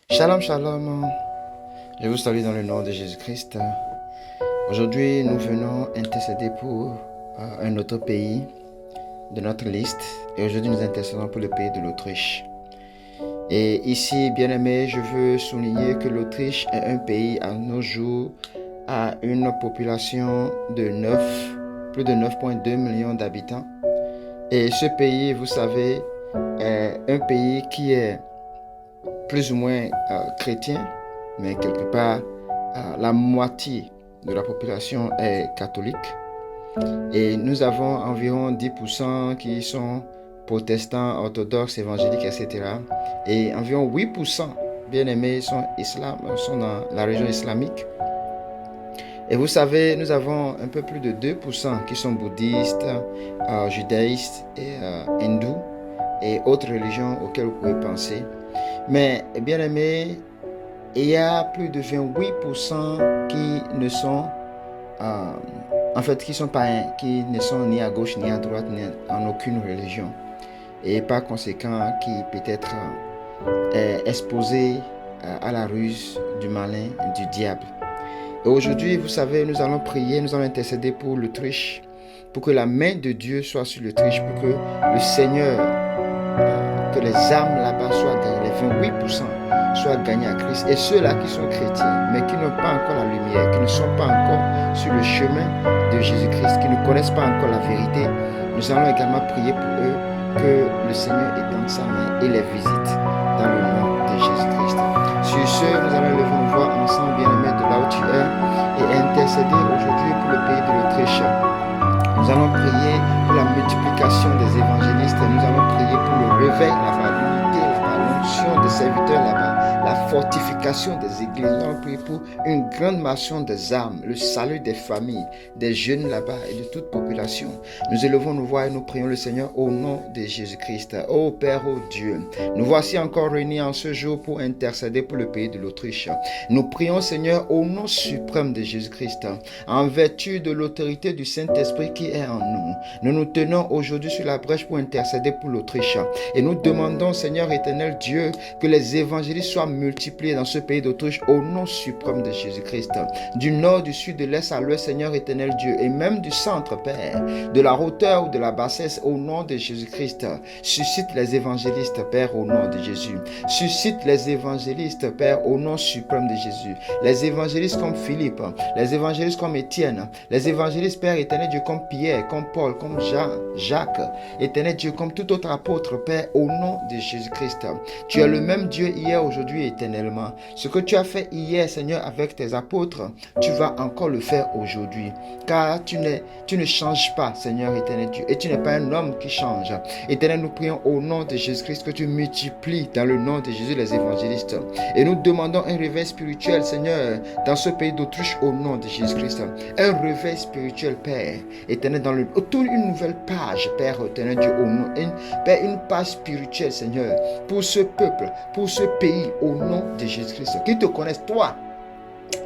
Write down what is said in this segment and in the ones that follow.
Shalom, shalom. Je vous salue dans le nom de Jésus-Christ. Aujourd'hui, nous venons intercéder pour un autre pays de notre liste. Et aujourd'hui, nous intercédons pour le pays de l'Autriche. Et ici, bien-aimés, je veux souligner que l'Autriche est un pays à nos jours à une population de plus de 9,2 millions d'habitants. Et ce pays, vous savez, est un pays qui est plus ou moins chrétien, mais quelque part, la moitié de la population est catholique. Et nous avons environ 10% qui sont protestants, orthodoxes, évangéliques, etc. Et environ 8%, bien aimés, sont dans la région islamique. Et vous savez, nous avons un peu plus de 2% qui sont bouddhistes, judaïstes et hindous et autres religions auxquelles vous pouvez penser. Mais bien aimé, il y a plus de 28% qui ne sont qui sont païens, qui ne sont ni à gauche ni à droite ni en aucune religion. Et par conséquent, qui peut-être est exposé à la ruse du malin, du diable. Et aujourd'hui, vous savez, nous allons prier, nous allons intercéder pour l'Autriche, pour que la main de Dieu soit sur l'Autriche, pour que le Seigneur, que les âmes là-bas soient gagnées, les 28% soient gagnés à Christ. Et ceux-là qui sont chrétiens, mais qui n'ont pas encore la lumière, qui ne sont pas encore sur le chemin de Jésus-Christ, qui ne connaissent pas encore la vérité, nous allons également prier pour eux, que le Seigneur étende sa main et les visite dans le nom de Jésus-Christ. Sur ce, nous allons lever nos voix ensemble, bien-aimés, de là où tu es, et intercéder aujourd'hui pour le pays de l'Autriche. Nous allons prier pour la multiplication des évangélistes. Nous allons prier pour le réveil là-bas, l'unité là-bas, l'onction des serviteurs là-bas, la fortification des églises. Nous allons prier pour une grande marche des âmes, le salut des familles, des jeunes là-bas et de toute population. Nous élevons nos voix et nous prions le Seigneur au nom de Jésus-Christ. Ô Père, ô Dieu, nous voici encore réunis en ce jour pour intercéder pour le pays de l'Autriche. Nous prions, Seigneur, au nom suprême de Jésus-Christ, en vertu de l'autorité du Saint-Esprit qui est en nous. Nous nous tenons aujourd'hui sur la brèche pour intercéder pour l'Autriche. Et nous demandons, Seigneur éternel Dieu, que les évangélistes soient multipliés dans ce pays d'Autriche au nom suprême de Jésus-Christ. Du nord, du sud, de l'est à l'ouest, Seigneur éternel Dieu, et même du centre, Père, de la hauteur ou de la bassesse, au nom de Jésus-Christ. Suscite les évangélistes, Père, au nom de Jésus. Suscite les évangélistes, Père, au nom suprême de Jésus. Les évangélistes comme Philippe, les évangélistes comme Étienne, les évangélistes, Père éternel Dieu, comme Pierre, comme Paul, comme Jacques, éternel Dieu, comme tout autre apôtre, Père, au nom de Jésus-Christ. Tu es le même Dieu hier, aujourd'hui et éternellement. Ce que tu as fait hier, Seigneur, avec tes apôtres, tu vas encore le faire aujourd'hui. Car tu ne changes pas, Seigneur éternel Dieu, et tu n'es pas un homme qui change. Éternel, nous prions au nom de Jésus-Christ que tu multiplies dans le nom de Jésus les évangélistes. Et nous demandons un réveil spirituel, Seigneur, dans ce pays d'Autriche au nom de Jésus-Christ. Un réveil spirituel, Père, éternel, dans une nouvelle page, Père éternel Dieu, au nom, Père, une page spirituelle, Seigneur, pour ce peuple, pour ce pays, au nom de Jésus-Christ. Qu'ils te connaissent, toi,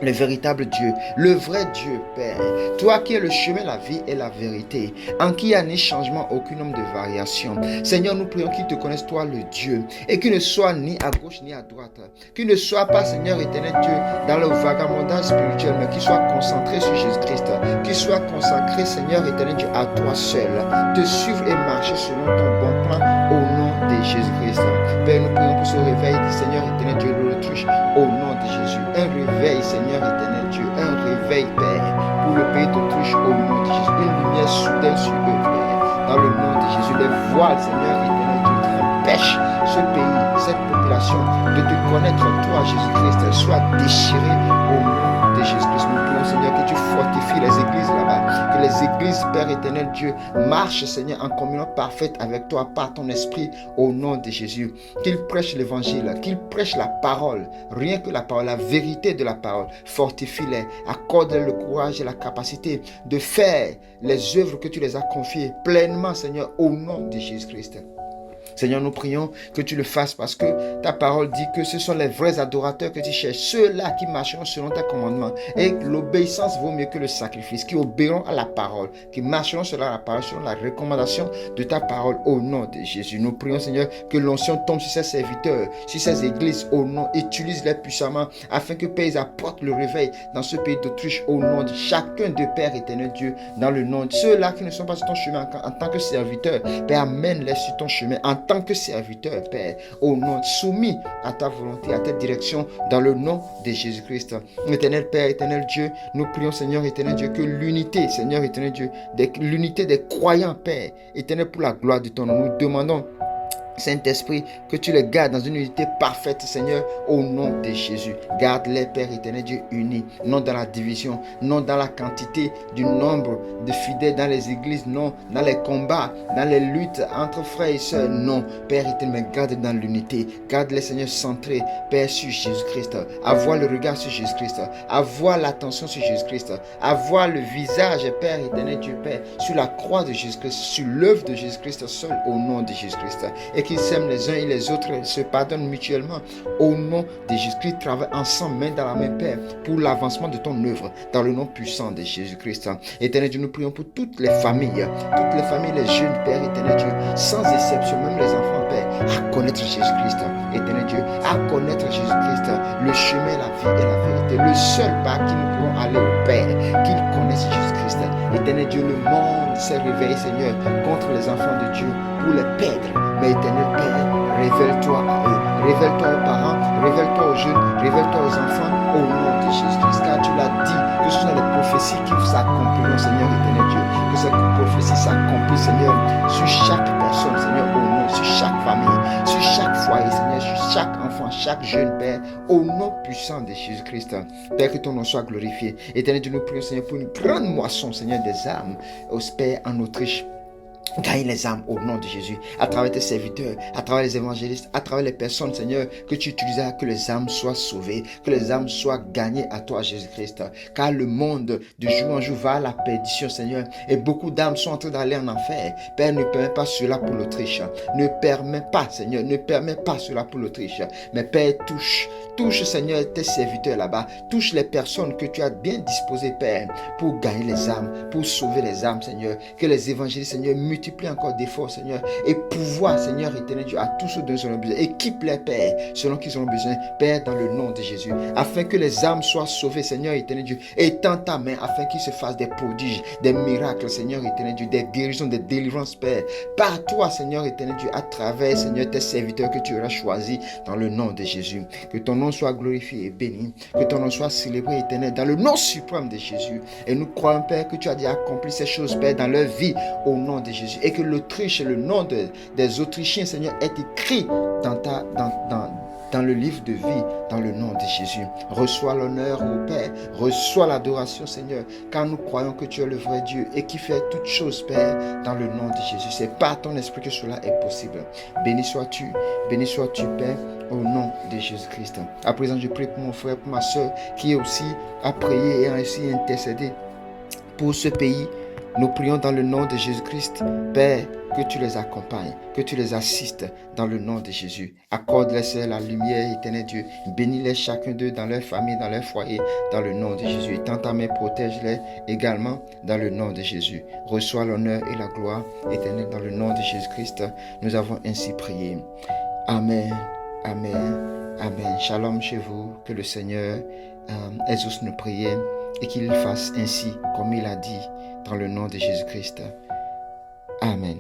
le véritable Dieu, le vrai Dieu, Père. Toi qui es le chemin, la vie et la vérité, en qui il n'y a ni changement, aucun nombre de variations. Seigneur, nous prions qu'ils te connaissent, toi, le Dieu, et qu'ils ne soient ni à gauche ni à droite. Qu'ils ne soient pas, Seigneur éternel Dieu, dans le vagabondage spirituel, mais qu'ils soient concentrés sur Jésus-Christ. Qu'ils soient consacrés, Seigneur éternel Dieu, à toi seul. Te suivre et marcher selon ton bon plan, au nom de Jésus-Christ. Père, nous prions pour ce réveil du Seigneur éternel Dieu de l'Autriche, au nom de Jésus. Un réveil, Seigneur éternel Dieu, un réveil, Père, pour le pays d'Autriche au nom de Jésus. Une lumière soudaine sur eux, Père, dans le nom de Jésus. Les voiles, Seigneur éternel Dieu, qui empêchent ce pays, cette population, de te connaître, toi, Jésus-Christ, soit déchirée au nom de Jésus-Christ. Nous prions, Seigneur, que tu fortifies les églises là-bas, que les églises, Père éternel Dieu, marchent, Seigneur, en communion parfaite avec toi, par ton esprit, au nom de Jésus. Qu'ils prêchent l'évangile, qu'ils prêchent la parole, rien que la parole, la vérité de la parole. Fortifie-les, accorde-les le courage et la capacité de faire les œuvres que tu les as confiées pleinement, Seigneur, au nom de Jésus-Christ. Seigneur, nous prions que tu le fasses parce que ta parole dit que ce sont les vrais adorateurs que tu cherches, ceux-là qui marcheront selon tes commandements. Et l'obéissance vaut mieux que le sacrifice, qui obéiront à la parole, qui marcheront selon la parole, selon la recommandation de ta parole au nom de Jésus. Nous prions, Seigneur, que l'onction tombe sur ces serviteurs, sur ces églises au nom, utilise-les puissamment afin que Père, ils apportent le réveil dans ce pays d'Autriche au nom de chacun de Père éternel Dieu, dans le nom de ceux-là qui ne sont pas sur ton chemin en tant que serviteurs. Père, amène-les sur ton chemin en tant que serviteurs, Père, au nom soumis à ta volonté, à ta direction, dans le nom de Jésus-Christ. Éternel Père, éternel Dieu, nous prions, Seigneur éternel Dieu, que l'unité, Seigneur éternel Dieu, l'unité des croyants, Père, éternel, pour la gloire de ton nom, nous demandons, Saint-Esprit, que tu les gardes dans une unité parfaite, Seigneur, au nom de Jésus. Garde-les, Père éternel Dieu, unis, non dans la division, non dans la quantité du nombre de fidèles dans les églises, non dans les combats, dans les luttes entre frères et sœurs, non. Père éternel, garde dans l'unité. Garde-les, Seigneur, centrés, Père, sur Jésus-Christ. Avoir le regard sur Jésus-Christ, avoir l'attention sur Jésus-Christ, avoir le visage, Père éternel Dieu, Père, sur la croix de Jésus-Christ, sur l'œuvre de Jésus-Christ seul, au nom de Jésus-Christ. Et qu'ils s'aiment les uns et les autres, se pardonnent mutuellement au nom de Jésus-Christ. Travaillent ensemble, main dans la main, Père, pour l'avancement de ton œuvre, dans le nom puissant de Jésus-Christ. Éternel Dieu, nous prions pour toutes les familles, les jeunes, Père éternel Dieu, sans exception, même les enfants, Père, à connaître Jésus-Christ, éternel Dieu, à connaître Jésus-Christ, le chemin, la vie et la vérité, le seul par qui nous pourrons aller au Père, qu'ils connaissent Jésus-Christ. Éternel Dieu, le monde s'est réveillé, Seigneur, contre les enfants de Dieu, pour les perdre. Mais éternel Père, révèle-toi à eux, révèle-toi aux parents, révèle-toi aux jeunes, révèle-toi aux enfants, au nom de Jésus-Christ. Car tu l'as dit, que ce sont les prophéties qui s'accompliront, Seigneur éternel Dieu. Que ces prophéties s'accomplissent, Seigneur, sur chaque personne, Seigneur, au nom, sur chaque famille, sur chaque foyer, Seigneur, sur chaque enfant, chaque jeune Père, au nom puissant de Jésus-Christ. Père, que ton nom soit glorifié. Éternel Dieu, nous prions, Seigneur, pour une grande moisson, Seigneur, des âmes, Père, en Autriche. Gagne les âmes au nom de Jésus, à travers tes serviteurs, à travers les évangélistes, à travers les personnes, Seigneur, que tu utilises, que les âmes soient sauvées, que les âmes soient gagnées à toi, Jésus-Christ. Car le monde, de jour en jour, va à la perdition, Seigneur, et beaucoup d'âmes sont en train d'aller en enfer. Père, ne permets pas cela pour l'Autriche. Ne permets pas, Seigneur, ne permets pas cela pour l'Autriche. Mais Père, touche, Seigneur, tes serviteurs là-bas. Touche les personnes que tu as bien disposées, Père, pour gagner les âmes, pour sauver les âmes, Seigneur. Que les évangélistes, Seigneur, multiplie encore d'efforts, Seigneur, et pouvoir, Seigneur éternel Dieu, à tous ceux dont ils ont besoin. Équipe les Père, selon qu'ils ont besoin, Père, dans le nom de Jésus, afin que les âmes soient sauvées, Seigneur éternel Dieu. Étends ta main, afin qu'il se fasse des prodiges, des miracles, Seigneur éternel Dieu, des guérisons, des délivrances, Père, par toi, Seigneur éternel Dieu, à travers, Seigneur, tes serviteurs que tu auras choisis, dans le nom de Jésus. Que ton nom soit glorifié et béni, que ton nom soit célébré, éternel, dans le nom suprême de Jésus. Et nous croyons, Père, que tu as déjà accompli ces choses, Père, dans leur vie, au nom de Jésus. Et que l'Autriche, le nom des Autrichiens, Seigneur, est écrit dans le livre de vie, dans le nom de Jésus. Reçois l'honneur au Père, reçois l'adoration, Seigneur, car nous croyons que tu es le vrai Dieu et qui fait toutes choses, Père, dans le nom de Jésus. C'est par ton esprit que cela est possible. Béni sois-tu, Père, au nom de Jésus-Christ. À présent, je prie pour mon frère, pour ma soeur, qui aussi a prié et a aussi intercédé pour ce pays. Nous prions dans le nom de Jésus-Christ, Père, que tu les accompagnes, que tu les assistes dans le nom de Jésus. Accorde-les la lumière, éternel Dieu. Bénis-les chacun d'eux dans leur famille, dans leur foyer, dans le nom de Jésus. Tends ta main, protège-les également dans le nom de Jésus. Reçois l'honneur et la gloire éternelle dans le nom de Jésus-Christ. Nous avons ainsi prié. Amen, amen, amen. Shalom chez vous, que le Seigneur exauce nos prières et qu'il fasse ainsi comme il a dit dans le nom de Jésus-Christ. Amen.